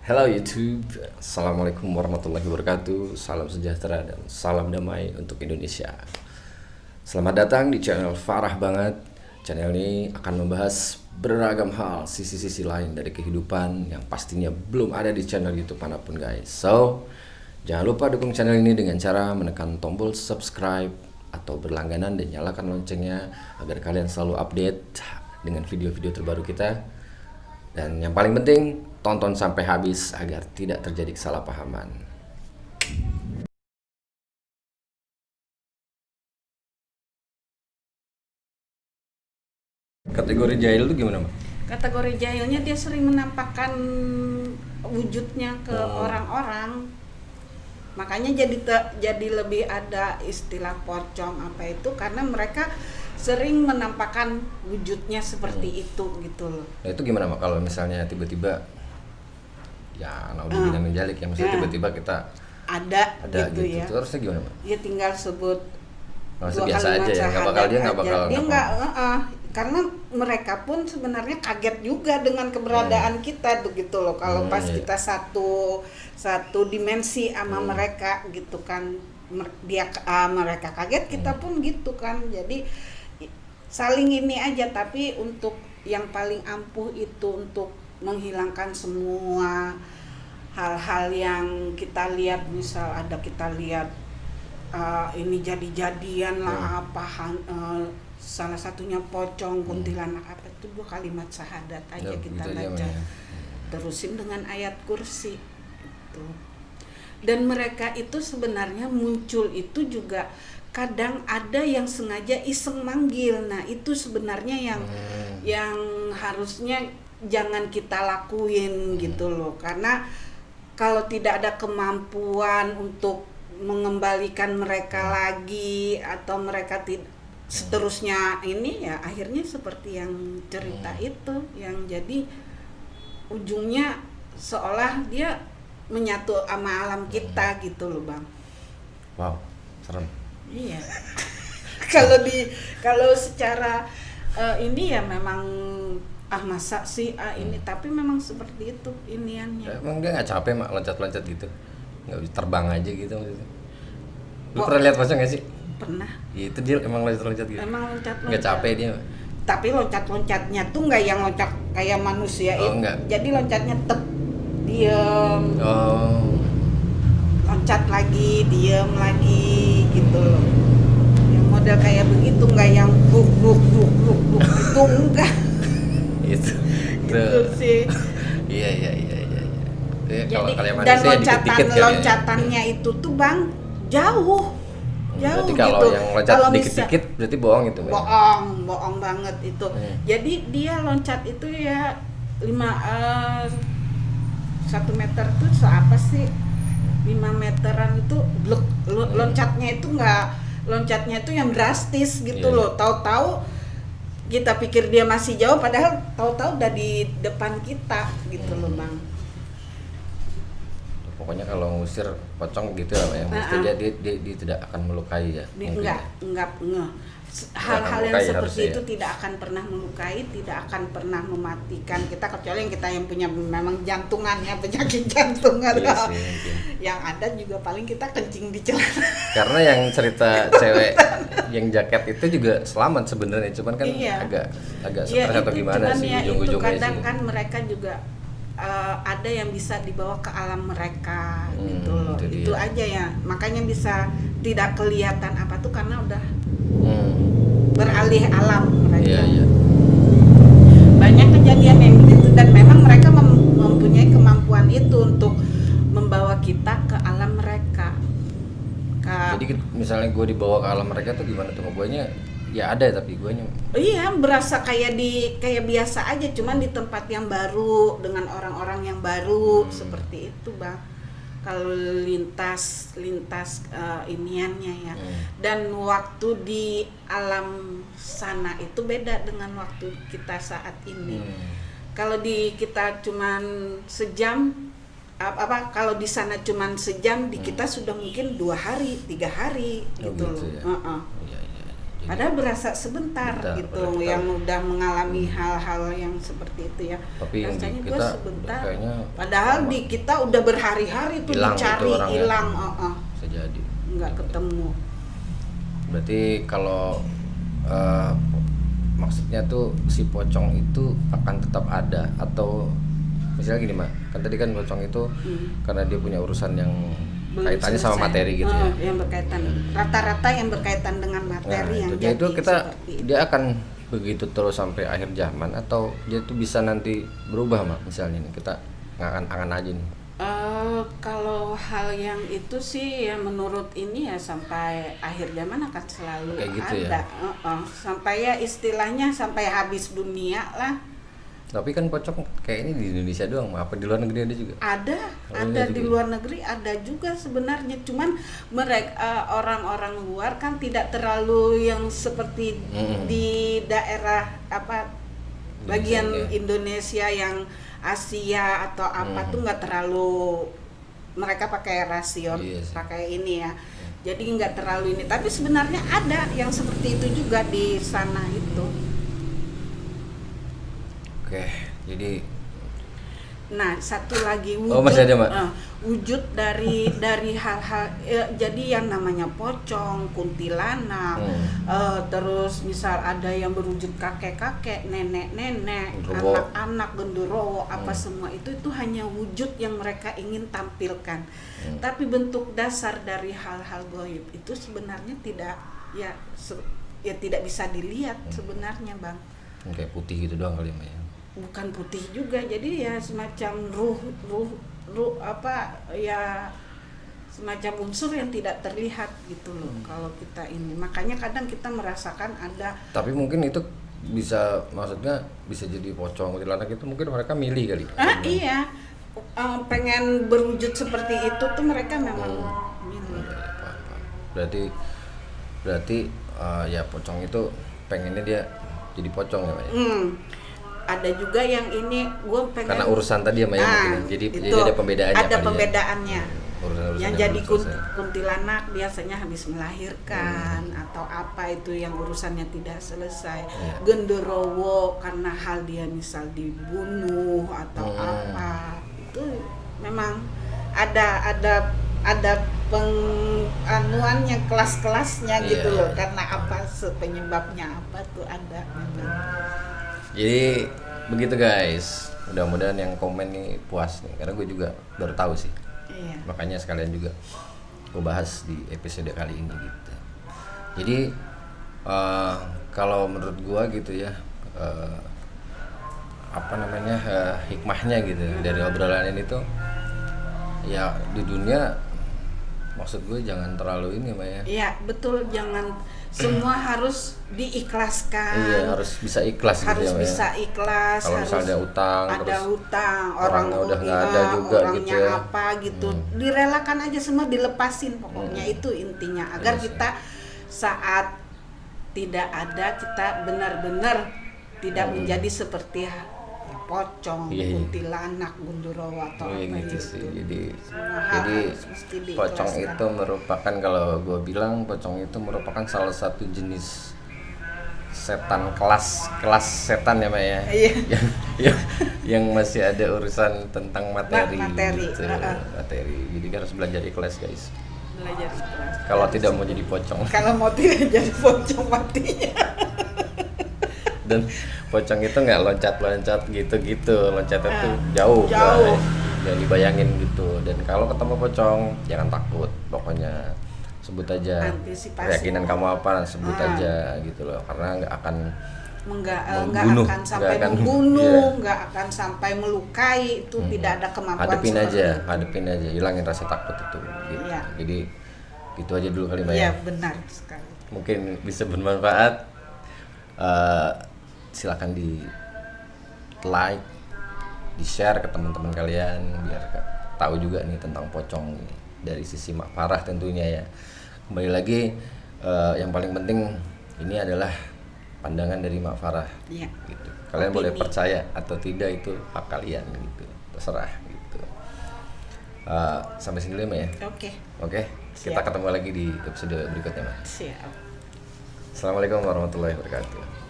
Hello YouTube, Assalamualaikum warahmatullahi wabarakatuh. Salam sejahtera dan salam damai untuk Indonesia. Selamat datang di channel Farah Banget. Channel ini akan membahas beragam hal, sisi-sisi lain dari kehidupan yang pastinya belum ada di channel YouTube manapun guys. So, jangan lupa dukung channel ini dengan cara menekan tombol subscribe atau berlangganan dan nyalakan loncengnya agar kalian selalu update dengan video-video terbaru kita. Dan yang paling penting, tonton sampai habis agar tidak terjadi kesalahpahaman. Kategori jahil itu gimana, Mbak? Kategori jahilnya dia sering menampakkan wujudnya ke orang-orang, makanya jadi lebih ada istilah pocong apa itu karena mereka sering menampakkan wujudnya seperti itu gitu loh. Nah, itu gimana, Mbak? Kalau misalnya tiba-tiba ya naudzubillah min dzalik ya, maksudnya tiba-tiba kita ada gitu ya. itu harusnya gimana, Mbak? Ya tinggal sebut Maksudnya dua biasa kalimat aja ya, nggak bakal syahadat dia nggak aja. bakal Dia ngapa. karena mereka pun sebenarnya kaget juga dengan keberadaan kita begitu loh kalau pas Iya. kita satu dimensi sama mereka gitu kan. Mereka kaget, kita pun gitu kan. Jadi saling ini aja, tapi untuk yang paling ampuh itu untuk menghilangkan semua hal-hal yang kita lihat, misal kita lihat ini jadi-jadian lah salah satunya pocong, kuntilanak apa itu, 2 kalimat syahadat aja Ya, kita gitu aja, baca, ya. terusin dengan ayat kursi itu. Dan mereka itu sebenarnya muncul itu juga kadang ada yang sengaja iseng manggil. Nah itu sebenarnya yang harusnya jangan kita lakuin gitu loh, karena kalau tidak ada kemampuan untuk mengembalikan mereka lagi atau mereka seterusnya ini ya akhirnya seperti yang cerita itu, yang jadi ujungnya seolah dia menyatu sama alam kita gitu loh Bang. Wow, serem. Iya. kalau secara ini ya memang masa sih ini, tapi memang seperti itu iniannya. Emang dia nggak capek, Mak, loncat-loncat gitu? Nggak bisa terbang aja gitu maksudnya? Lu pernah lihat pocong nggak sih? Pernah. Ya, itu dia emang loncat-loncat gitu? Emang loncat-loncat. Nggak capek dia? Tapi loncat-loncatnya tuh nggak yang loncat kayak manusia Oh, enggak. Jadi loncatnya diem, Oh. loncat lagi, diem lagi gitu loh. Yang model kayak begitu, nggak yang buk itu enggak. Itu Gitu sih. Iya. Ya, Jadi kalau yang dan manusia dikit-dikit kan ya. loncatannya itu tuh Bang jauh Berarti kalau gitu. yang loncat Kalau dikit-dikit berarti bohong itu, Mbak? bohong banget itu. Hmm. Jadi dia loncat itu ya 1 meter tuh seapa sih, 5 meteran itu loncatnya itu loncatnya itu yang drastis gitu Iya. loh. Tahu-tahu kita pikir dia masih jauh, padahal tahu-tahu udah di depan kita gitu loh Bang. Pokoknya kalau ngusir pocong gitu lah, Mbak, ya. Maksudnya dia tidak akan melukai ya. mungkin ya. Enggak. Hal-hal yang melukai seperti harusnya itu ya. tidak akan pernah melukai, tidak akan pernah mematikan kita, kecuali yang punya memang jantungannya, penyakit jantung atau Iya sih, mungkin. yang ada juga paling kita kencing di celana. Karena yang cerita cewek yang jaket itu juga selamat sebenarnya, cuman kan Iya. agak Ya, stres atau gimana cuman sih ya itu ujung-ujungnya kadang sih. kan mereka juga ada yang bisa dibawa ke alam mereka gitu loh. Itu Itu dia. aja ya, makanya bisa tidak kelihatan apa tuh karena udah beralih alam mereka. Iya. Banyak kejadian yang begitu, dan memang mereka mempunyai kemampuan itu untuk membawa kita ke alam mereka. Jadi misalnya gue dibawa ke alam mereka tuh gimana tuh? Guanya ya ada tapi guanya Iya, berasa kayak biasa aja, cuman di tempat yang baru dengan orang-orang yang baru seperti itu Bang. Kalau lintas iniannya ya. Dan waktu di alam sana itu beda dengan waktu kita saat ini. Kalau kita cuman sejam kalau di sana cuman sejam, di kita sudah mungkin 2 hari, 3 hari gitu loh. ya. Iya. Padahal berasa sebentar gitu, yang udah mengalami hal-hal yang seperti itu ya. Tapi Rasanya gue kita sebentar. kayaknya Padahal di kita udah berhari-hari tuh hilang dicari, itu orangnya. hilang, Bisa jadi. nggak ketemu. Berarti kalau maksudnya tuh si pocong itu akan tetap ada, atau misalnya gini Mak, kan tadi kan pocong itu karena dia punya urusan yang Belum kaitannya sama selesai. materi gitu ya. Yang berkaitan, rata-rata yang berkaitan dengan materi yang Nah, jadi itu kita seperti itu. dia akan begitu terus sampai akhir zaman, atau dia tuh bisa nanti berubah Mak, misalnya nih kita angan-angan aja nih. Kalau hal yang itu sih ya menurut ini ya sampai akhir zaman akan selalu Kayak gitu ada. ya? Sampai ya istilahnya sampai habis dunia lah. Tapi kan pocong kayaknya di Indonesia doang, apa di luar negeri ada juga? Ada di juga. luar negeri ada juga sebenarnya, cuman mereka orang-orang luar kan tidak terlalu yang seperti di daerah apa bagian Indonesia, Indonesia yang Asia atau apa tuh nggak terlalu, mereka pakai rasion, Iya sih. pakai ini ya, jadi nggak terlalu ini, tapi sebenarnya ada yang seperti itu juga di sana itu. Oke, jadi Nah, satu lagi wujud, masih ada, Mbak? Wujud dari hal-hal jadi yang namanya pocong, kuntilanak, terus misal ada yang berwujud kakek-kakek, nenek-nenek, Genderuwo. anak-anak, genderuwo, apa semua itu hanya wujud yang mereka ingin tampilkan. Tapi bentuk dasar dari hal-hal gaib itu sebenarnya tidak tidak bisa dilihat sebenarnya, Bang. kayak putih gitu doang kali Mbak ya. Bukan putih juga, jadi ya semacam ruh apa ya, semacam unsur yang tidak terlihat gitu loh. Kalau kita ini makanya kadang kita merasakan ada, Tapi mungkin itu bisa, maksudnya bisa jadi pocong kuntilanak itu mungkin mereka milih kali. iya, pengen berwujud seperti itu tuh mereka memang milih. Berarti ya pocong itu pengennya dia jadi pocong ya Mbak ya. Ada juga yang ini gue pengen, Karena urusan tadi ya Mbak ya, mungkin. Jadi ada pembedaannya ada kali ya. pembedaannya. Urusan-urusan Yang jadi belum selesai. kuntilanak biasanya habis melahirkan atau apa itu yang urusannya tidak selesai. Genderuwo karena hal dia misal dibunuh atau apa, itu memang ada penganuannya, kelas-kelasnya gitu loh. Karena apa, penyebabnya apa tuh ada memang. Jadi begitu guys, mudah-mudahan yang komen nih puas nih, karena gue juga baru tahu sih. Iya. Makanya sekalian juga gue bahas di episode kali ini gitu. Jadi kalau menurut gue gitu ya, hikmahnya gitu dari obrolan ini tuh ya, di dunia maksud gue jangan terlalu ini Mbak ya. Iya betul, jangan semua harus diikhlaskan. Iya, harus bisa ikhlas Harus gitu ya Mbak bisa ya. ikhlas. Kalau harus misalnya utang, ada terus hutang, orangnya udah nggak ada juga orangnya gitu ya. apa gitu, direlakan aja semua, dilepasin pokoknya. Itu intinya agar Iya sih. kita saat tidak ada, kita benar-benar tidak menjadi seperti pocong, Iya. kuntilanak, genderuwo atau apa gitu itu. sih. Jadi Semua hal harus mesti pocong diikhlaskan. itu merupakan, kalau gue bilang pocong itu merupakan salah satu jenis setan, kelas setan ya Mbak ya. Iya. yang masih ada urusan tentang materi. Materi, Gitu. Materi. Jadi harus belajar ikhlas guys. Belajar ikhlas. Kalau tidak mau jadi pocong. Kalau mau tidak jadi pocong matinya. Dan pocong itu nggak loncat-loncat gitu-gitu, loncatnya tuh jauh. Jauh. Jangan dibayangin gitu. Dan kalau ketemu pocong jangan takut, pokoknya sebut aja Antisipasi. keyakinan kamu apa, sebut aja gitu loh, karena nggak akan nggak membunuh, akan sampai nggak akan- membunuh, iya. nggak akan sampai melukai, itu tidak ada kemampuan hadepin seperti aja, itu. hadepin aja, hilangin rasa takut itu gitu. Iya. Jadi gitu aja dulu kali Mbak Iya ya. benar sekali. Mungkin bisa bermanfaat. Silakan di like, di share ke teman-teman kalian biar tahu juga nih tentang pocong nih, dari sisi Mak Farah tentunya ya. Kembali lagi, yang paling penting ini adalah pandangan dari Mak Farah. Iya. Gitu. Kalian Opini. boleh percaya atau tidak, itu hak kalian gitu, terserah gitu. Sampai sini dulu Mbak ya. Oke. Oke, kita Siap. ketemu lagi di episode berikutnya Mbak. Siap. Assalamualaikum warahmatullahi wabarakatuh.